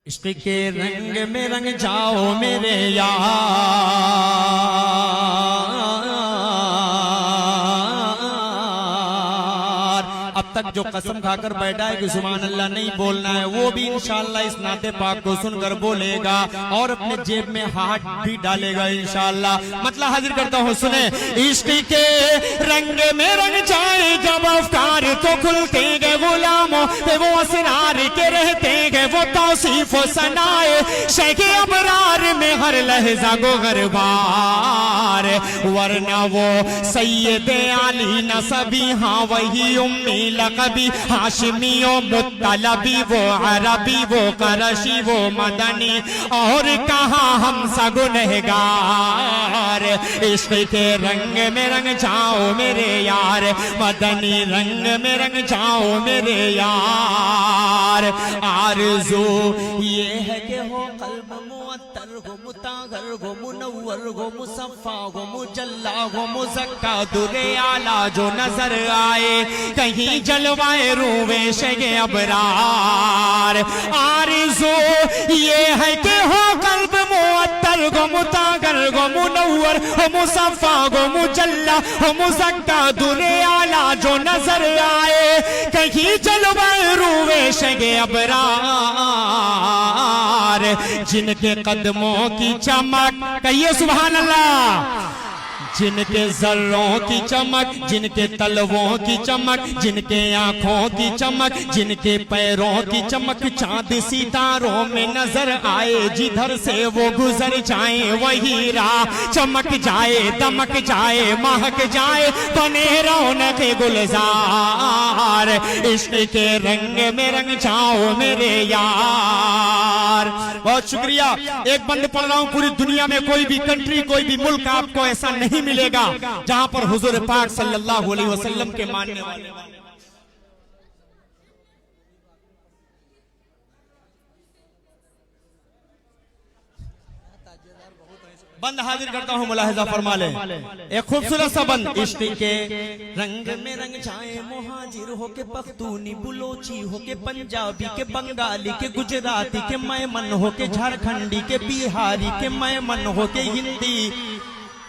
इश्क के रंग में रंग जाओ मेरे यार। अब तक जो कसम खाकर बैठा है कि सुभान अल्लाह नहीं बोलना है, वो भी इंशाअल्लाह इस नाते पाक को सुनकर बोलेगा और अपने जेब में हाथ भी डालेगा इंशाअल्लाह। मतलब हाजिर करता हूँ, सुने। इश्क के रंग में रंग जाए जब अफ्कार तो खुलते गए गुलामों पे वो असरार के रहते गए वो तौसीफ सनाए शेखे अबरार में हर लहजा गो गरबार, वरना वो सैयदे आली नसबी, हाँ वही उम्मी लकबी, हाशिमी ओ मुत्तलबी, वो अरबी वो करशी वो मदनी और कहाँ हम सगुनहगार। इश्क के रंग में रंग जाओ मेरे यार, मदनी रंग में रंग जाओ मेरे यार। आरज़ू ये है कि हो कल्ब मुअत्तर हो, मुतागर हो, मुनव्वर हो, मुसफ़ा हो, मुजल्ला हो, मुज़क्का दुरे आला जो नजर आए, कहीं जलवाए रूवे शेगे अबरार। आरज़ू ये है कि हो कल्ब मुअत्तर हो, मुतागर हो, मुनव्वर हो, मुसफ़ा हो, मुजल्ला हो, मुज़क्का दुरे आला जो नजर आए, कहीं जलवाए रूवे शेगे अबरार। जिनके कदमों की चमक, कहिए सुभान अल्लाह, जिनके जर्रों की चमक, जिनके तलवों की चमक, जिनके आंखों की चमक, जिनके पैरों की चमक चांद सितारों में नजर आए, जिधर से वो गुजर जाए वही राह चमक जाए, दमक जाए, महक जाए, बने रौनक गुलजार। इश्क के रंग में रंग जाओ मेरे यार। बहुत शुक्रिया। एक बंद पढ़ रहा हूं, पूरी दुनिया में कोई भी कंट्री, कोई भी मुल्क आपको ऐसा नहीं मिलेगा जहां पर हुजूर पाक सल्लल्लाहु अलैहि वसल्लम के मानने वाले। बंद हाजिर करता हूं, मुलाहिजा फरमा ले एक खूबसूरत सा बंद। इश्क के रंग में रंग जाए मुहाजिर हो के, पख्तूनी बुलोची हो के, पंजाबी के, बंगाली के, गुजराती के, मैमन हो के, झारखंडी के, बिहारी के, मैमन हो के, हिंदी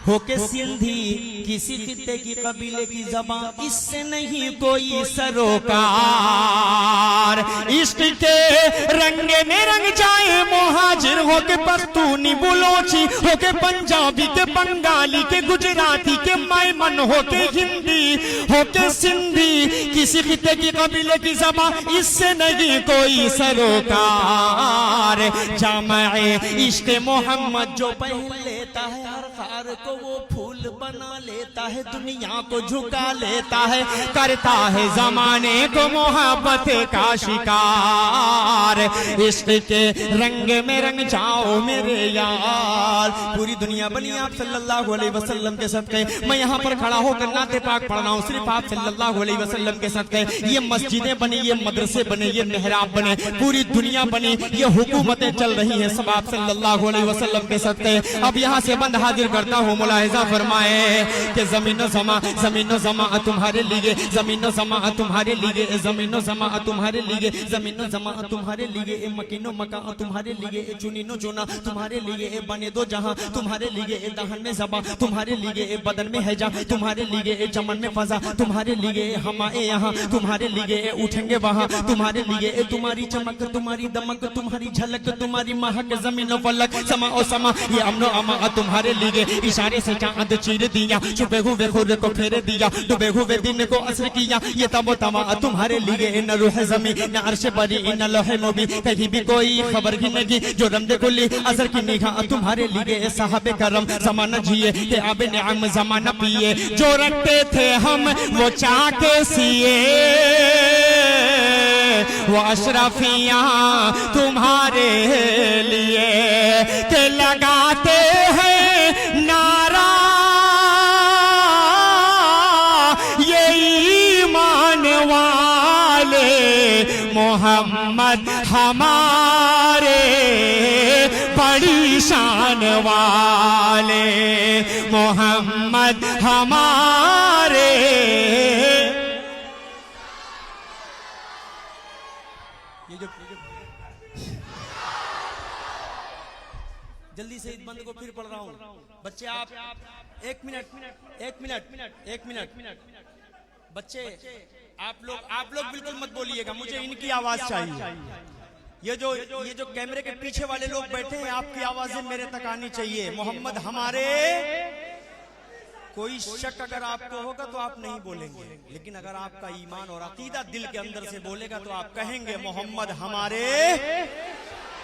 हो के, सिंधी, किसी खित्ते की कबीले की जबान, इससे नहीं कोई सरोकार। इश्क के रंग में रंग जाए मुहाजिर हो के, पख्तूनी बुलोची हो के, पंजाबी के, बंगाली के, गुजराती के, मैमन हो के, हिंदी हो के, सिंधी, किसी खित्ते की कबीले की जबान, इससे नहीं कोई सरोकार। जामे इश्क मोहम्मद जो पहन लेता है हर खार को वो फूल बना लेता है, दुनिया को झुका लेता है, करता है जमाने को मोहब्बत का शिकार। इश्क के रंग में रंग जाओ मेरे यार। पूरी दुनिया बनी आप सल्लल्लाहु अलैहि वसल्लम के सदक़े। मैं यहाँ पर खड़ा होकर नाते पाक पढ़ रहा हूँ सिर्फ आप सल्लल्लाहु अलैहि वसल्लम के सदक़े। ये मस्जिदें बनी, ये मदरसे बने, ये मेहराब बने, पूरी दुनिया बनी, ये हुकूमतें चल रही हैं, सब आप सल्लल्लाहु अलैहि वसल्लम के सदक़े। अब यहाँ से बंद हाजिर करता हूँ, मुलाहिजा फरमाए कि ज़मीनो ज़मा तुम्हारे लिए, ज़मीनो ज़मा तुम्हारे लिए, ज़मीनो ज़मा तुम्हारे लिए, ज़मीनो ज़मा तुम्हारे लिए, मकीनो मका तुम्हारे लिए, चुनीनो चुना तुम्हारे लिए, बने दो जहां तुम्हारे लिए, दहन में ज़बा तुम्हारे लिए, बदन में हैजा तुम्हारे लिए, चमन में फजा तुम्हारे लिए, हमारे यहाँ तुम्हारे लिए, उठेंगे वहां तुम्हारे लिए, तुम्हारी चमक, तुम्हारी दमक, तुम्हारी झलक, तुम्हारी महक, ज़मीनो फलक, समा ओ समा, ये अमनो अमा तुम्हारे लिए, इशारे से चांद चीर दिया, छुपे हुए खुद को फेर दिया, डूबे हुए दिन को असर किया, ये तबो तमा तुम्हारे लिए, न रूह ज़मी न अर्श बरी न लोहे नबी, कहीं भी कोई खबर की नहीं, जो रमज़े कुल्ली असर की निगाह तुम्हारे लिए, साहबे करम ज़माना जिए के आबे निअम ज़माना पिए, जो रखते थे हम वो चाके सिए, वो अशरफियाँ तुम्हारे लिए के लगाते हैं नारा, ये ईमान वाले मोहम्मद हमारे, बड़ी शान वाले मोहम्मद हमारे। ये जो जल्दी से इस बंद को फिर पढ़ रहा हूँ। बच्चे आप एक मिनट बच्चे आप लोग बिल्कुल मत बोलिएगा, मुझे इनकी आवाज चाहिए। ये जो कैमरे के पीछे वाले लोग बैठे हैं, आपकी आवाजें मेरे तक आनी चाहिए। मोहम्मद हमारे, कोई शक अगर आपको होगा तो आप नहीं बोलेंगे, लेकिन अगर आपका ईमान और अकीदा दिल के अंदर से बोलेगा तो आप कहेंगे मोहम्मद हमारे।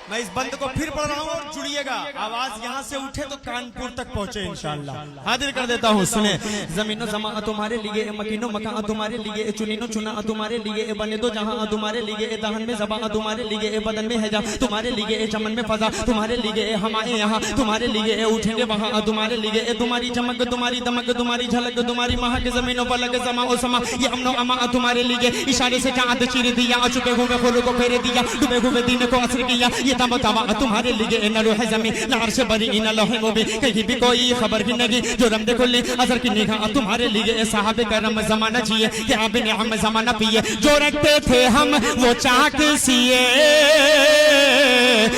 मैं इस बंद को फिर पढ़ रहा हूँ और जुड़िएगा, आवाज यहाँ से उठे तो कानपुर तक पहुँचे इंशाअल्लाह। हाजिर कर देता हूँ, सुने। जमीनो जमा तुम्हारे लिए, मकीनो मका तुम्हारे लिए, चुनीनो चुना तुम्हारे लिए, बने दो जहाँ तुम्हारे लिए, दहन में जबा तुम्हारे लिए, बदन में हैजा तुम्हारे लिए, चमन में फजा तुम्हारे लिए, हमारे यहाँ तुम्हारे लिए, उठेंगे वहाँ तुम्हारे लिए, तुम्हारी चमक तुम्हारी दमक तुम्हारी झलक तुम्हारी महक, जमीनो पलक जमा ओ समा, ये अमनो अमा तुम्हारे लिए, इशारे से चाँद चीर दिया, चुपे हुए फूलों को फेर दिया, डूबे हुए दिन को असर किया, ये तब तवा तुम्हारे लिए, न रोह जमीन न अर्श बरी न लोहे मोबी, कहीं भी कोई खबर की नहीं, जो रम देखो ले असर की निगाह तुम्हारे लिए, साहब करम जमाना जिए, क्या बिन हम जमाना पिए, जो रखते थे हम वो चाक सिए,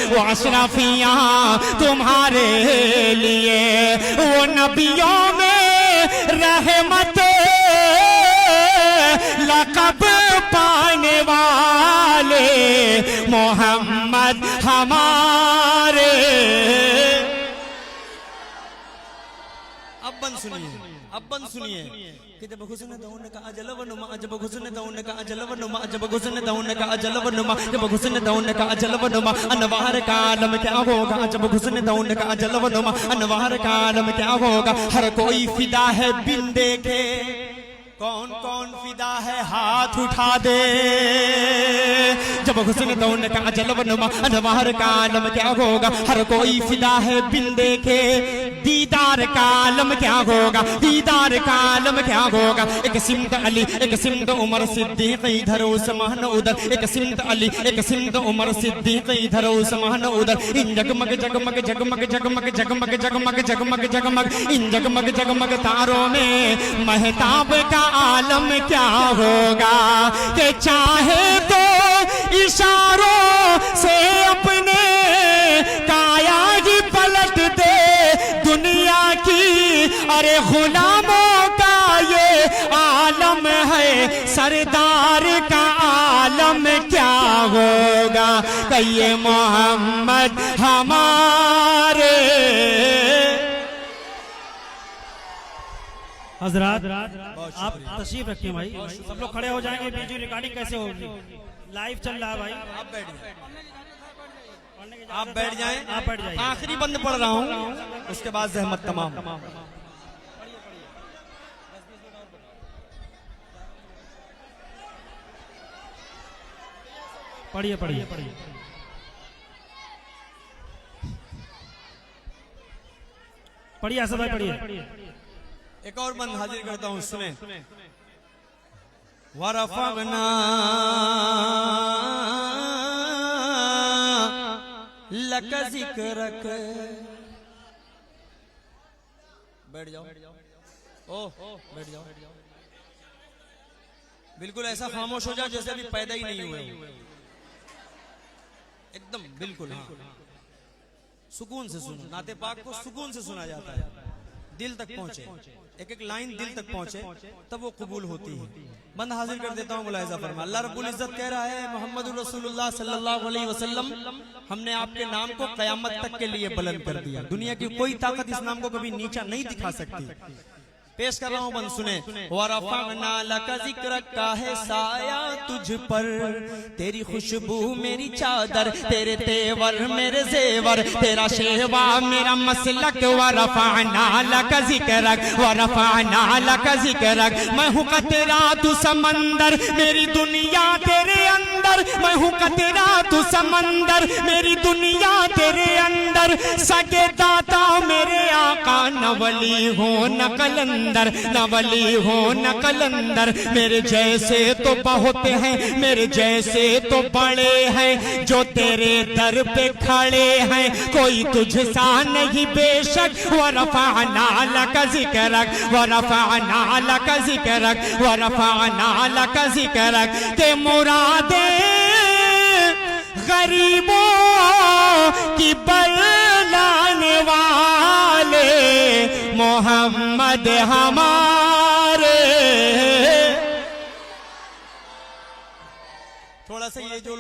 वो अशरफियां तुम्हारे लिए, वो नबियों में रहमत लक़ब पाने वाले मोहम्मद हमारे। अब बन सुनिए कि जब हुस्न दौन का अजलवनुमा, जब हुस्न दौन का अजलवनुमा, जब हुस्न दौन का अजलवनुमा, जब हुस्न दौन का अजलवनुमा, अनवार का आलम क्या होगा, जब हुस्न दौन का अजलवनुमा, अनवार का आलम क्या होगा, हर कोई फिदा है बिन देखे, कौन कौन फिदा है हाथ उठा दे, जब हुस्न दौन का जलवनुमा, अनवार का आलम क्या होगा, हर कोई फिदा है बिन देखे, दीदार का आलम क्या होगा, दीदार का आलम क्या होगा, एक सिमत अली एक सिमत उमर सिद्दीक इधर उस्मान उधर, एक सिमत अली एक सिमत उमर सिद्दीक इधर उस्मान उधर, इन जगमग जगमग जगमग जगमग जगमग जगमग जगमग जगमग इन जगमग जगमग तारों में महताब का आलम क्या होगा, कि चाहे तो इशारों से अपने काया ही पलट दे दुनिया की, अरे गुलामों का ये आलम है, सरदार का आलम क्या होगा, कि ये मोहम्मद हमारे। हजरात आप तशरीफ रखिए भाई, सब लोग खड़े हो जाएंगे, वीडियो रिकॉर्डिंग कैसे होगी, लाइव चल रहा है भाई। आप बैठ जाएं, आखिरी बंद पढ़ रहा हूँ, उसके बाद जहमत तमाम। पढ़िए पढ़िए पढ़िए असद भाई पढ़िए। एक और बंद हाजिर करता हूँ, सुने। वरफ़अना लक ज़िक्रक, बैठ जाओ, बैठ जाओ, बिल्कुल ऐसा खामोश हो जाओ जैसे अभी पैदा ही नहीं हुए, एकदम बिल्कुल। हाँ, सुकून से सुनो, नाते पाक को सुकून से सुना जाता है, दिल तक पहुंचे, एक एक लाइन दिल तक पहुंचे तब वो कबूल होती है। बंद हाजिर कर देता हूँ, मुलाहिजा फरमा। अल्लाह रब्बुल इज्जत कह रहा है, मोहम्मद रसूलुल्लाह सल्लल्लाहु अलैहि वसल्लम, हमने आपके नाम को कयामत तक के लिए बुलंद कर दिया, दुनिया की कोई ताकत इस नाम को कभी नीचा नहीं दिखा सकती। पेश कर रहा हूँ, बंद सुने। वरफ़अना लक ज़िक्रक का है साया तुझ पर, तेरी खुशबू मेरी चादर, तेरे तेवर मेरे जेवर, तेरा शेवा मेरा मसलक। वरफ़अना लक ज़िक्रक, वरफ़अना लक ज़िक्रक, मैं हूँ कतरा तू समंदर, मेरी दुनिया तेरे अंदर, मैं हूँ कतरा तू समंदर, मेरी दुनिया तेरे अंदर, सगे दाता मेरे आका, न वली हो न कलंदर, न वली हो न कलंदर, मेरे जैसे तो बहुत हैं, मेरे जैसे तो बड़े हैं, जो तेरे दर पे खड़े हैं, कोई तुझसा नहीं बेशक। वरफ़अना लक ज़िक्रक, वरफ़अना लक ज़िक्रक, वरफ़अना लक ज़िक्रक, के मुरादे गरीबों की बरलाने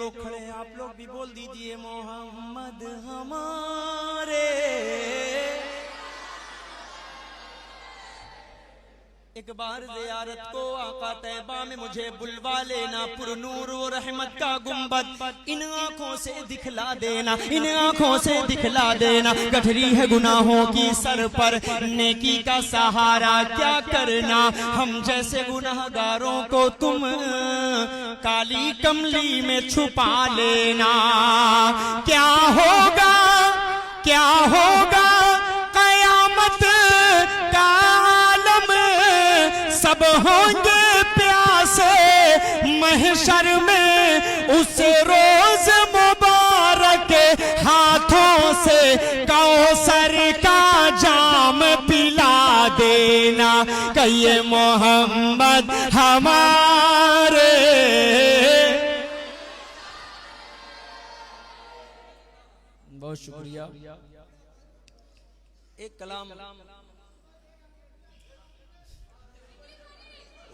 लोग खड़े हैं आप लोग भी बोल दीजिए मोहम्मद हमारे। एक बार ज़ियारत को आका तैबा में मुझे बुलवा लेना, पुरनूर व रहमत का गुंबद इन आंखों से दिखला देना, इन आंखों से दिखला देना। गठरी है गुनाहों की सर पर, नेकी का सहारा क्या करना। हम जैसे गुनाहगारों को तुम काली कमली में छुपा लेना। क्या होगा क्या होगा कयामत का आलम, सब होंगे प्यासे महशर में। उस रोज मुबारक हाथों से कौसर का जाम पिला देना, कहिए मोहम्मद हमारे। बहुत शुक्रिया। एक कलाम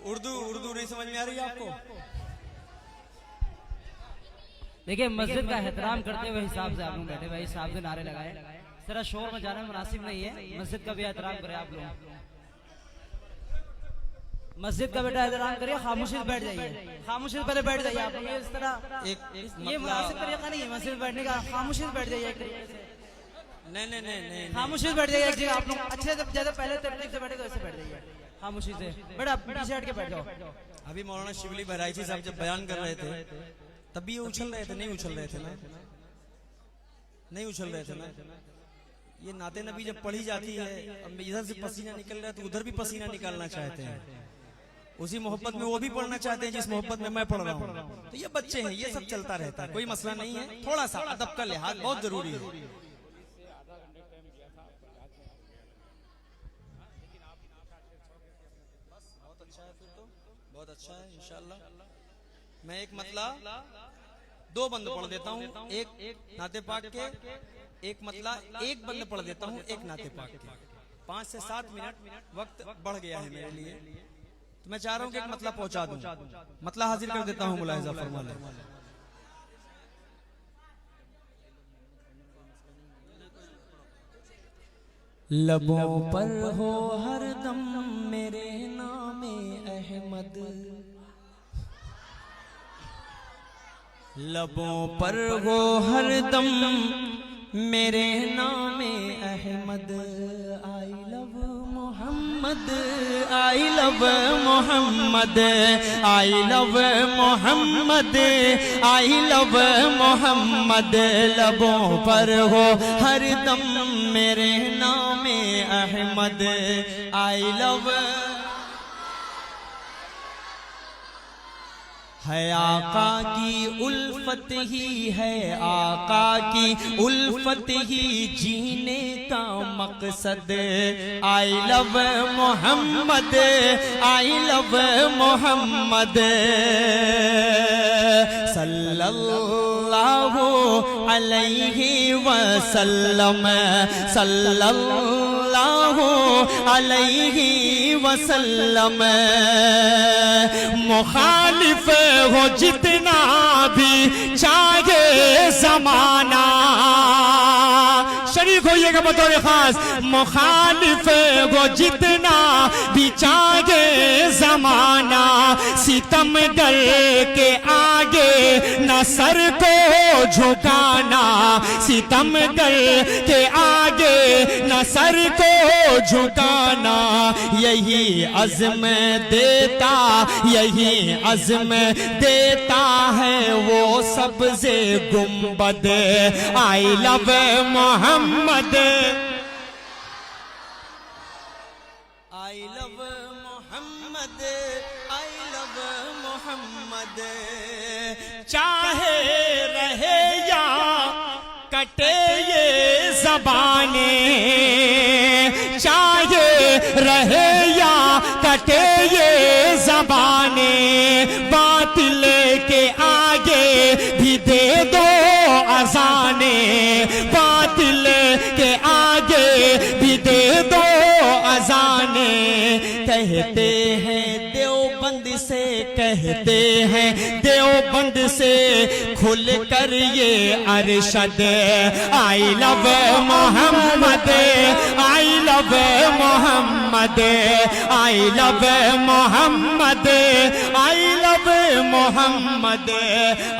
उर्दू नहीं समझ में आ रही है आपको? देखिए मस्जिद का एहतराम करते हुए हिसाब से आप लोग बैठे भाई, हिसाब से नारे लगाए। जरा शोर में जाना मुनासिब नहीं है, मस्जिद का भी एहतराम करें आप लोग। मस्जिद का बेटा एहतराम करिए, खामोशी से बैठ जाइए, खामोशी से पहले बैठ जाइए आप लोग। इस तरह ये मुनासिब तरीका नहीं है मस्जिद में बैठने का। खामोशी से बैठ जाइए, नहीं खामोशी से बैठ जाइए एक जगह आप लोग। अच्छे से ज्यादा पहले तरतीब से बैठे तो ऐसे बैठ जाइए खामोशी से। बेटा पीछे हट के बैठ जाओ। अभी मौलाना शिवली बहराइची साहब जब बयान कर रहे थे तब भी ये उछल रहे थे, नहीं उछल रहे थे ना, नहीं उछल रहे थे ना। ये नाते नबी जब पढ़ी जाती है, अब इधर से पसीना निकल रहा है तो उधर भी पसीना निकालना चाहते हैं। उसी मोहब्बत में वो भी पढ़ना चाहते हैं जिस मोहब्बत में मैं पढ़ रहा हूँ। तो ये बच्चे हैं, ये सब चलता रहता है, कोई मसला नहीं है। थोड़ा सा अदब का लिहाज बहुत जरूरी है। बहुत अच्छा है इंशाल्लाह। मैं एक मतला 2 बंद पढ़ देता हूँ, एक नाते पाक के, एक मतला एक बंद पढ़ देता हूँ, एक नाते पाक के। 5 से 7 मिनट वक्त बढ़ गया है मेरे लिए, तो मैं चाह रहा हूँ कि एक मतला पहुंचा दूं। मतला हाजिर कर देता हूँ, मुलाहिजा फरमा लें। लबों पर हो हरदम मेरे नामे अहमद, लबों पर हो हरदम मेरे नामे Ahmad. I love Mohammad, I love Mohammad, I love Mohammad, I love Mohammed. लबों पर हो हरदम मेरे नामे अहमद। आई लव है आका की उल्फत ही है, आका की उल्फत ही जीने का मकसद। I love Mohammad, I love Muhammad. सल्लल्लाहु अलैहि वसल्लम, सल्लल्लाहु अलैहि वसल्लम। मुखालिफ हो जितना भी चाहे जमाना, शरीक होइएगा बतौर खास। मुखालिफ हो जितना भी चाहे जमाना, सितमगर के आगे न सर को झुकाना, सितमगर के आगे न सर को झुकाना। यही अज़्म देता, यही अज़्म देता है वो सबसे गुंबद। I love Mohammad, I love Mohammad, I love Muhammad. चाहे रहे या कटे ये ज़बाने, चाहे रहे या कटे ये ज़बाने, बातिल के आगे भी दे दो अज़ाने, बातिल के आगे भी दे दो अज़ाने। कहते हैं देवबंद से कहते हैं देवबंद से खुल कर ये Arshad, I love Mohammad, I love Mohammad, I love Mohammad, I love Mohammad,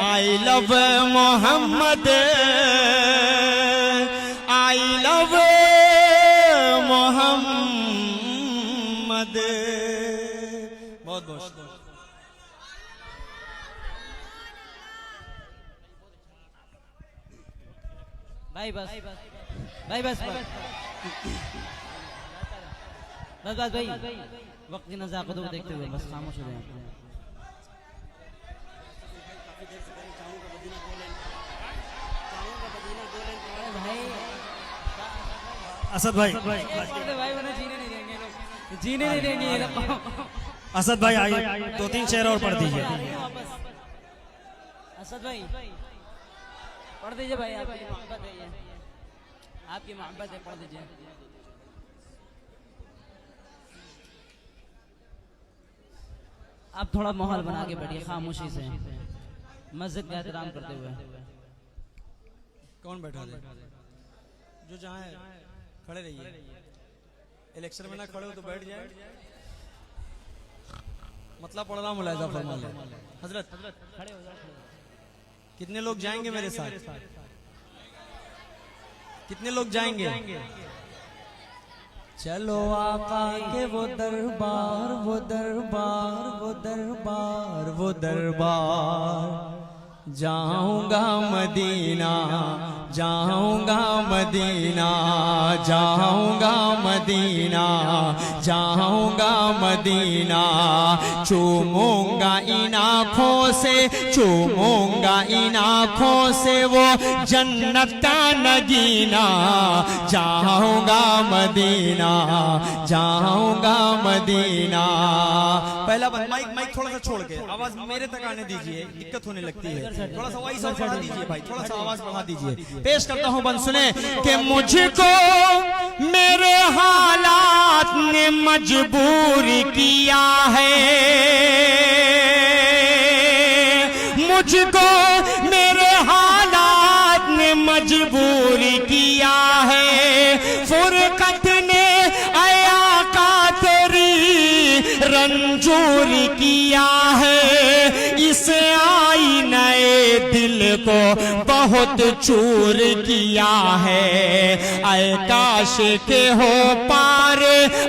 I love Mohammad, I love Muhammad. बहुत बहुत भाई बस भाई बस बस भाई वक्त की नज़ाकत को देखते हुए बस खामोश हो जाए। असद भाई भाई उन्हें जीने नहीं देंगे ये लोग। असद भाई आइए, 2-3 शेर और पढ़ दीजिए। असद भाई पढ़ दीजिए भाई, आपकी मोहब्बत है ये, आपकी मोहब्बत है, पढ़ दीजिए। आप थोड़ा माहौल बना के बैठिए खामोशी से, मस्जिद का एहतराम करते हुए। कौन बैठा है? जो जहाँ है खड़े रहिए, इलेक्शन में ना खड़े हो तो बैठ जाए। मतलब पढ़ रहा, मुलायजा फरमा ले। हजरत खड़े हो जाओ। कितने लोग जाएंगे मेरे साथ? कितने लोग जाएंगे? चलो आका के वो दरबार, वो दरबार, वो दरबार, वो दरबार, जाऊंगा मदीना, जाऊंगा मदीना, जाऊंगा मदीना, जाऊंगा मदीना, चूमूंगा इन आँखों से, चूमूंगा इन आँखों से वो जन्नत का नगीना, जाऊंगा मदीना, जाऊंगा मदीना। पहला माइक माइक थोड़ा सा छोड़ के आवाज मेरे तक आने दीजिए, दिक्कत होने लगती है। थोड़ा सा वॉइस और बढ़ा दीजिए भाई, थोड़ा सा आवाज बढ़ा दीजिए। पेश करता हूं बंद सुने कि मुझको मेरे हालात ने मजबूर किया है, मुझको मेरे हालात ने मजबूर किया है, फुरकत ने आया का तेरी रंजूर किया है, इस आईने दिल को बहुत चूर किया है। ऐ काश के हो पार,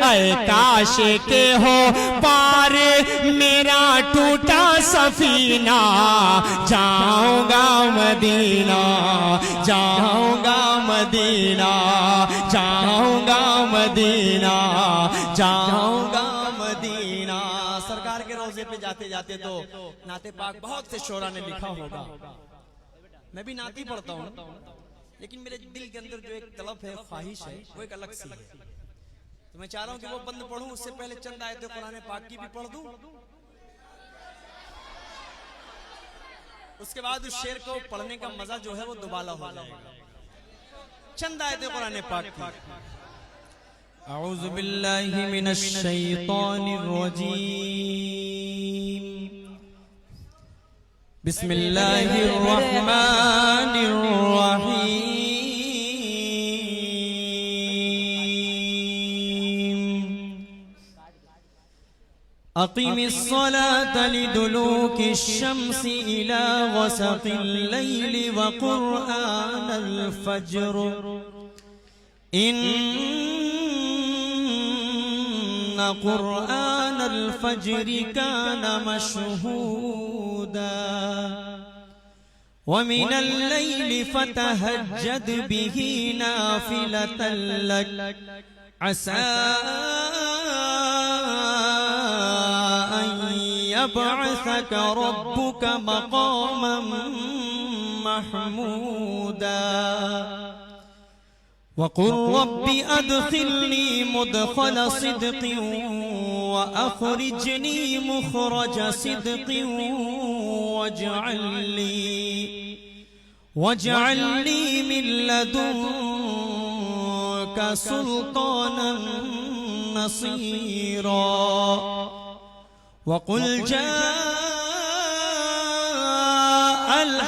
ऐ काश के हो पार मेरा टूटा सफीना, जाऊंगा मदीना, जाऊंगा मदीना, जाऊंगा मदीना, जाऊंगा मदीना। सरकार के रोजे पे जाते जाते तो नाते पाक बहुत से शोरा ने लिखा होगा, मैं भी नाती पढ़ता हूँ, लेकिन मेरे दिल के अंदर जो एक तलब है, ख्वाहिश है, वो एक अलग सी है। तो मैं चाह रहा हूँ कि वो बंद पढ़ूं, उससे पहले चंद आयतें कुरान पाक की भी पढ़ दूं, उसके बाद उस शेर को पढ़ने का मजा जो है वो दुबाला हो जाएगा। चंद आयतें कुरान पाक की। अऊज़ु बिल्लाहि मिनश शैतानिर रजीम, बिस्मिल्लाहिर रहमानिर रहीम। अक़ीमिस सलाता लिदुलूकिश शम्सि इला ग़सक़िल लैलि व क़ुरआनल फ़ज्र, इन्ना क़ुरआनल फ़ज्रि कान मशहूदा, व मिनल लैलि फ़तहज्जद बिही नाफ़िलतन लक, असा अन यबअसक रब्बुक मक़ामन महमूदा, वक़ुल रब्बि अदखिलनी मुदखल सिद्क़िन व अख़रिजनी मुख़रज सिद्क़िन वजअलनी मिन लदुनका सुल्तानन नसीरा, वक़ुल जा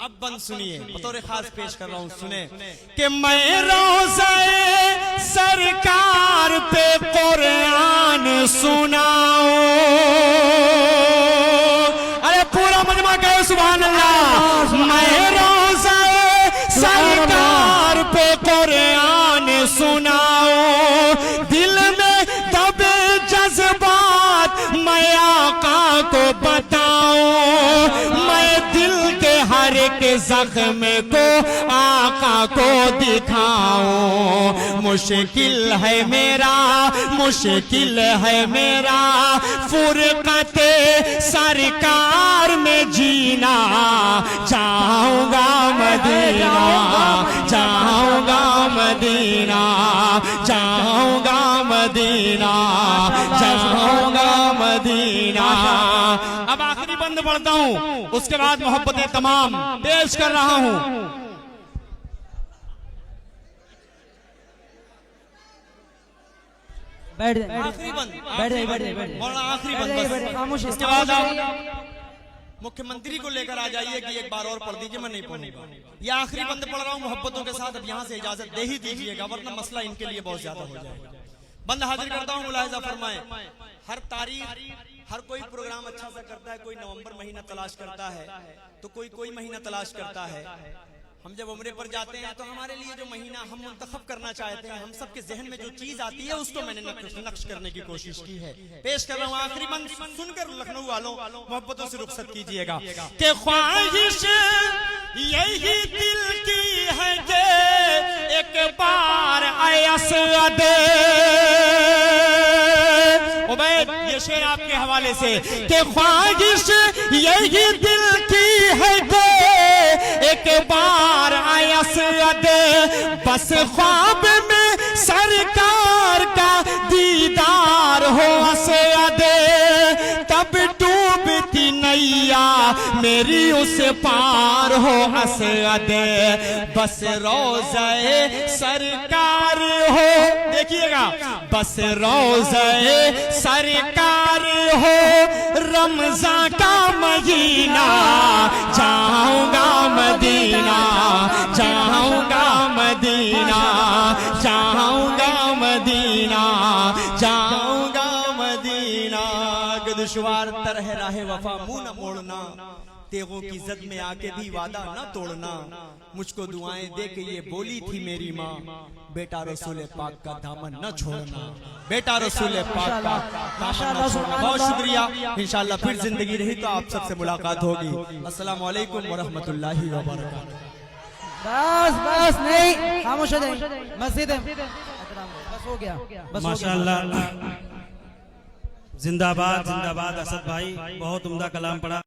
अब बंद सुनिए बतौर खास पेश कर रहा हूं सुने कि मैं रोज़े सरकार पे कुरान सुनाऊं। अरे पूरा मजमा कहो सुभान अल्लाह। मैं रोज़े सरकार पे कुरान सुनाऊं, दिल में दबे जज्बात मैं आका को बताऊं, मैं दिल के हर एक जख्म को आका को दिखाऊं। मुश्किल है मेरा फुरकते सरकार में जीना, जाऊंगा मदीना, जाऊंगा मदीना, जाऊंगा मदीना, जाऊंगा मदीना। अब आखिरी बंद पढ़ता हूं, उसके बाद मोहब्बतें तमाम पेश कर रहा हूं। बैठ जाइए, आखिरी बंद बैठ जाइए, बैठ जाइए, मौलाना आखिरी बंद बैठ बस। जाइए, खामोश इसके बाद आप मुख्यमंत्री को लेकर आ जाइए कि एक बार और पढ़ दीजिए, मैं नहीं पढ़ूंगा। ये आखिरी बंद पढ़ रहा हूँ मोहब्बतों के साथ, अब यहाँ से इजाजत दे ही दीजिएगा वरना मसला इनके लिए बहुत ज्यादा हो जाएगा। बंद हाजिर करता हूँ, मुलाहिजा फरमाएं। हर तारीख हर कोई प्रोग्राम अच्छा सा करता है, कोई नवंबर महीना तलाश करता है तो कोई महीना तलाश करता है। हम जब उम्रे पर जाते हैं तो हमारे लिए जो महीना हम मुंतखब करना चाहते हैं, हम सबके जहन में जो चीज आती है उसको मैंने नक्श करने की कोशिश की है। पेश कर रहा हूँ आखिरी बंद, सुनकर लखनऊ वालों मोहब्बतों से रुखसत कीजिएगा। कि ख्वाहिश यही दिल की है कि एक बार असद उबैद, ये शेर आपके हवाले से, कि ख्वाहिश यही दिल की है कि एक बार असद बस ख्वाब में सरकार का दीदार हो असद, तब डूबती नैया मेरी उस पार हो असद, बस रोज़े सरकार हो, देखिएगा, बस रोज़े सरकार हो, रमज़ान का महीना, जाऊंगा मदीना, जाऊंगा मदीना, जाऊंगा मदीना, जाऊंगा मदीना। दुश्वार तरह राहे वफा मुंह न मोड़ना, तेगों की जद में आके भी वादा न तोड़ना। मुझको दुआएं दे के ये बोली थी मेरी माँ, बेटा रसूल पाक का दामन न छोड़ना, बेटा रसूल पाक का दामन न छोड़ना। बहुत शुक्रिया, इंशाल्लाह फिर जिंदगी रही तो आप सबसे मुलाकात होगी। अस्सलाम वालेकुम व रहमतुल्लाहि व बरकातहू। बस नहीं, खामोश हो जाइए, मस्जिद है, बस हो गया, बस माशाअल्लाह, जिंदाबाद जिंदाबाद असद भाई, बहुत उम्दा कलाम पढ़ा।